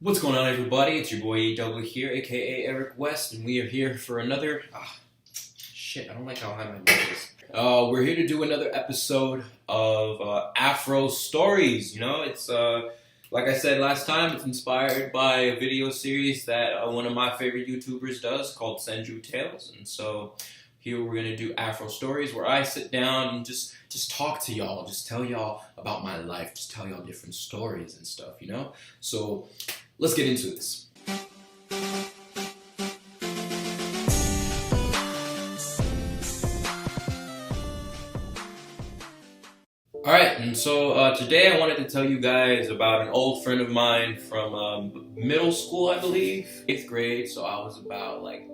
What's going on, everybody? It's your boy EW here, aka Eric West, and we are here for another. Shit, I don't like how high my mic is. We're here to do another episode of Afro Stories. You know, it's like I said last time, it's inspired by a video series that one of my favorite YouTubers does called Senju Tales, and so here we're gonna do Afro Stories, where I sit down and just talk to y'all, just tell y'all about my life, just tell y'all different stories and stuff, you know. So let's get into this. Alright, and so today I wanted to tell you guys about an old friend of mine from middle school, I believe, 8th grade. So I was about like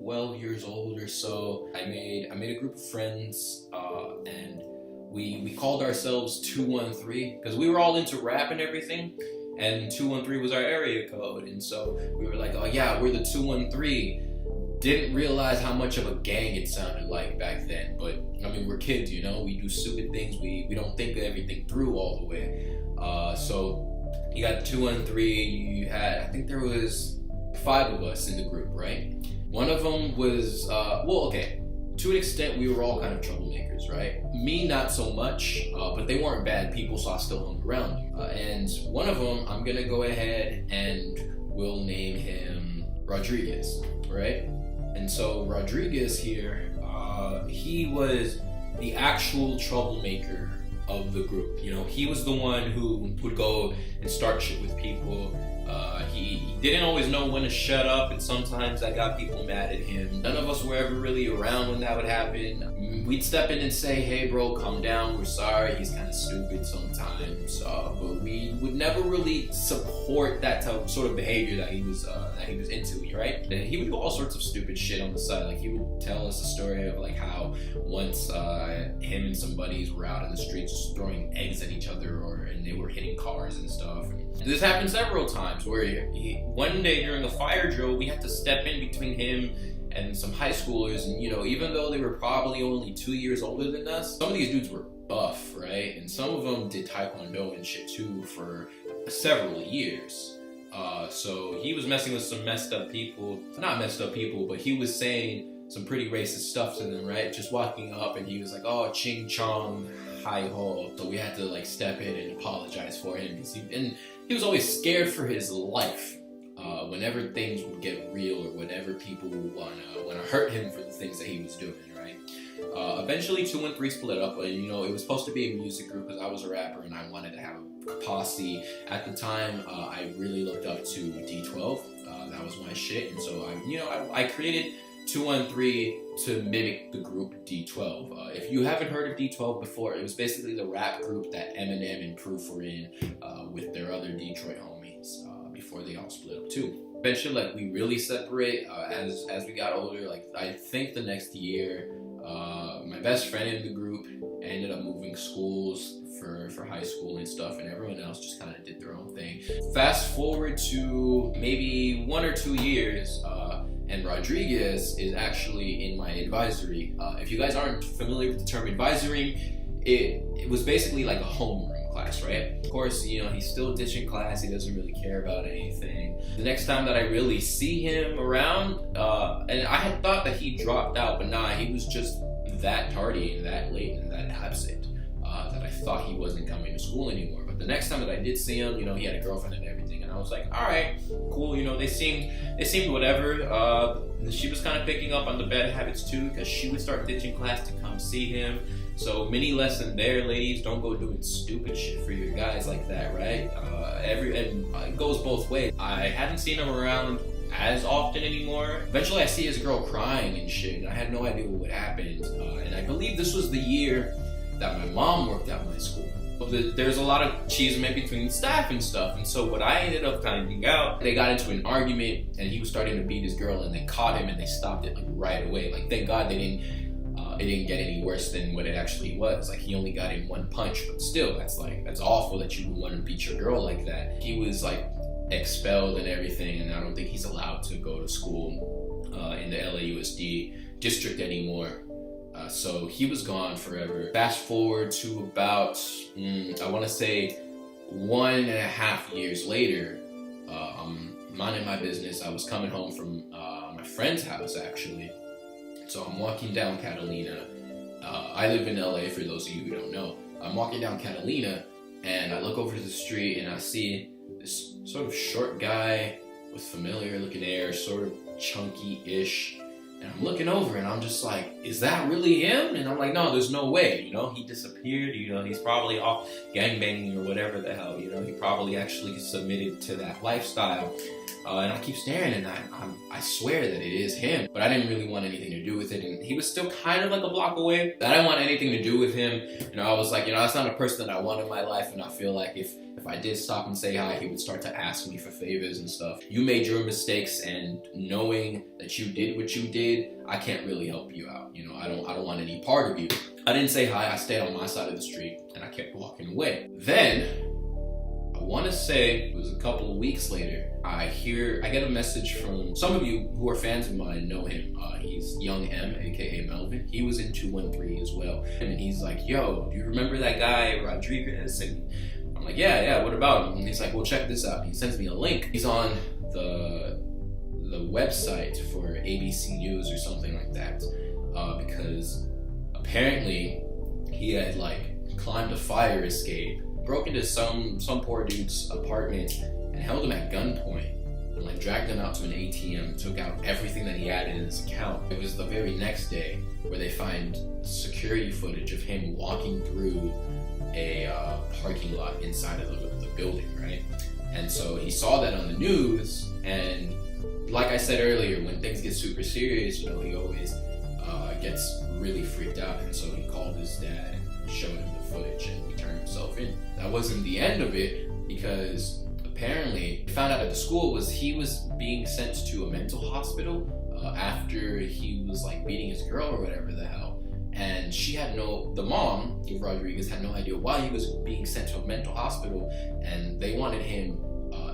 12 years old or so. I made a group of friends, and we called ourselves 213 because we were all into rap and everything, and 213 was our area code, and so we were like, oh yeah, we're the 213. Didn't realize how much of a gang it sounded like back then, but I mean, we're kids, you know, we do stupid things, we don't think everything through all the way. So you got 213, you had, I think there was 5 of us in the group, right? One of them was, well, okay, to an extent, we were all kind of troublemakers, right? Me, not so much, but they weren't bad people, so I still hung around. And one of them, I'm gonna go ahead and we'll name him Rodriguez, right? And so Rodriguez here, he was the actual troublemaker of the group. You know, he was the one who would go and start shit with people. He didn't always know when to shut up, and sometimes that got people mad at him. None of us were ever really around when that would happen. We'd step in and say, hey bro, calm down, we're sorry, he's kind of stupid sometimes, but we would never really support that type of sort of behavior that he was into, right? And he would do all sorts of stupid shit on the side. Like, he would tell us a story of like how once him and some buddies were out in the streets just throwing eggs at each other, and they were hitting cars and stuff. And this happened several times where one day during a fire drill, we had to step in between him and some high schoolers, and you know, even though they were probably only 2 years older than us, some of these dudes were buff, right? And some of them did taekwondo and shit too for several years. So he was messing with some messed up people, not messed up people, but he was saying some pretty racist stuff to them, right? Just walking up, and he was like, oh, ching chong, hi ho. So we had to like step in and apologize for him, because he was always scared for his life. Whenever things would get real, or whenever people would wanna hurt him for the things that he was doing, right? Eventually 213 split up, but you know, it was supposed to be a music group because I was a rapper and I wanted to have a posse. At the time, I really looked up to D12. That was my shit, and so I created 213 to mimic the group D12. If you haven't heard of D12 before, it was basically the rap group that Eminem and Proof were in with their other Detroit homies before they all split up too. Eventually, like, we really separate as we got older. Like, I think the next year, my best friend in the group ended up moving schools for high school and stuff, and everyone else just kind of did their own thing. Fast forward to maybe 1 or 2 years, and Rodriguez is actually in my advisory. If you guys aren't familiar with the term advisory, it was basically like a homeroom class, right? Of course, you know, he's still ditching class, he doesn't really care about anything. The next time that I really see him around, and I had thought that he dropped out, but nah, he was just that tardy and that late and that absent, that I thought he wasn't coming to school anymore. But the next time that I did see him, you know, he had a girlfriend and everything, and I was like, all right, cool, you know, they seemed whatever. She was kind of picking up on the bad habits too, because she would start ditching class to come see him. So mini lesson there, ladies, don't go doing stupid shit for your guys like that, right? And it goes both ways. I hadn't seen him around as often anymore. Eventually I see his girl crying and shit, and I had no idea what happened. And I believe this was the year that my mom worked at my school. There's a lot of chisme between staff and stuff, and so what I ended up finding out, they got into an argument, and he was starting to beat his girl, and they caught him, and they stopped it like right away. Like, thank God it didn't get any worse than what it actually was. Like, he only got in 1 punch, but still, that's awful that you would want to beat your girl like that. He was like expelled and everything, and I don't think he's allowed to go to school in the LAUSD district anymore. So he was gone forever. Fast forward to about, I want to say 1.5 years later, minding my business. I was coming home from my friend's house, actually. So I'm walking down Catalina. I live in LA, for those of you who don't know. I'm walking down Catalina, and I look over the street, and I see this sort of short guy with familiar looking hair, sort of chunky-ish. And I'm looking over, and I'm just like, is that really him? And I'm like, no, there's no way. You know, he disappeared. You know, he's probably off gangbanging or whatever the hell. You know, he probably actually submitted to that lifestyle. And I keep staring, and I swear that it is him. But I didn't really want anything to do with it. And he was still kind of like a block away. I didn't want anything to do with him. You know, I was like, you know, that's not a person that I want in my life. And I feel like if I did stop and say hi, he would start to ask me for favors and stuff. You made your mistakes, and knowing that you did what you did, I can't really help you out. You know, I don't want any part of you. I didn't say hi. I stayed on my side of the street, and I kept walking away. Then, I want to say it was a couple of weeks later, I get a message from some of you who are fans of mine know him. He's Young M, aka Melvin. He was in 213 as well. And he's like, yo, do you remember that guy, Rodriguez? And I'm like, yeah, what about him? And he's like, well, check this out. He sends me a link. He's on the website for ABC News or something like that. Because apparently he had like climbed a fire escape, broke into some poor dude's apartment, and held him at gunpoint, and like dragged him out to an ATM, took out everything that he had in his account. It was the very next day where they find security footage of him walking through a parking lot inside of the building, right? And so he saw that on the news, and like I said earlier, when things get super serious, you know, he always gets really freaked out, and so he called his dad and showed him the footage, and he turned himself in. That wasn't the end of it, because apparently, found out at the school he was being sent to a mental hospital after he was like beating his girl or whatever the hell. And the mom, Rodriguez, had no idea why he was being sent to a mental hospital, and they wanted him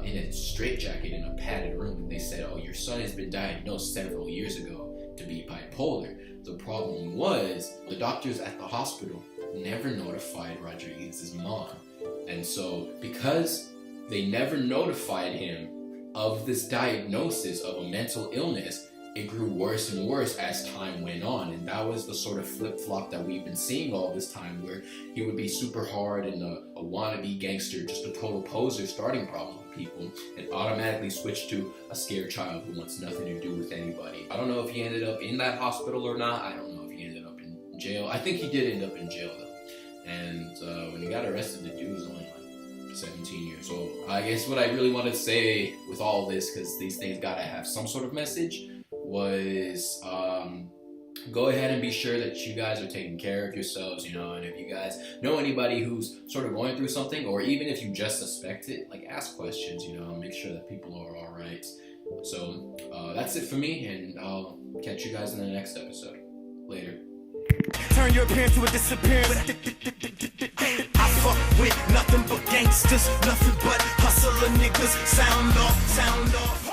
in a straitjacket in a padded room. And they said, oh, your son has been diagnosed several years ago to be bipolar. The problem was, the doctors at the hospital never notified Rodriguez's mom. And so, because they never notified him of this diagnosis of a mental illness, it grew worse and worse as time went on. And that was the sort of flip-flop that we've been seeing all this time, where he would be super hard and a wannabe gangster, just a total poser, starting problems with people, and automatically switch to a scared child who wants nothing to do with anybody. I don't know if he ended up in that hospital or not. I don't know if he ended up in jail. I think he did end up in jail though. And when he got arrested, the dude was only like 17 years old. I guess what I really wanted to say with all this, because these things gotta have some sort of message, was go ahead and be sure that you guys are taking care of yourselves, you know, and if you guys know anybody who's sort of going through something, or even if you just suspect it, like ask questions, you know, make sure that people are all right. So that's it for me, and I'll catch you guys in the next episode. Later. Turn your appearance to a disappearance. I fuck with nothing but gangsters, nothing but hustler niggas. Sound off, sound off.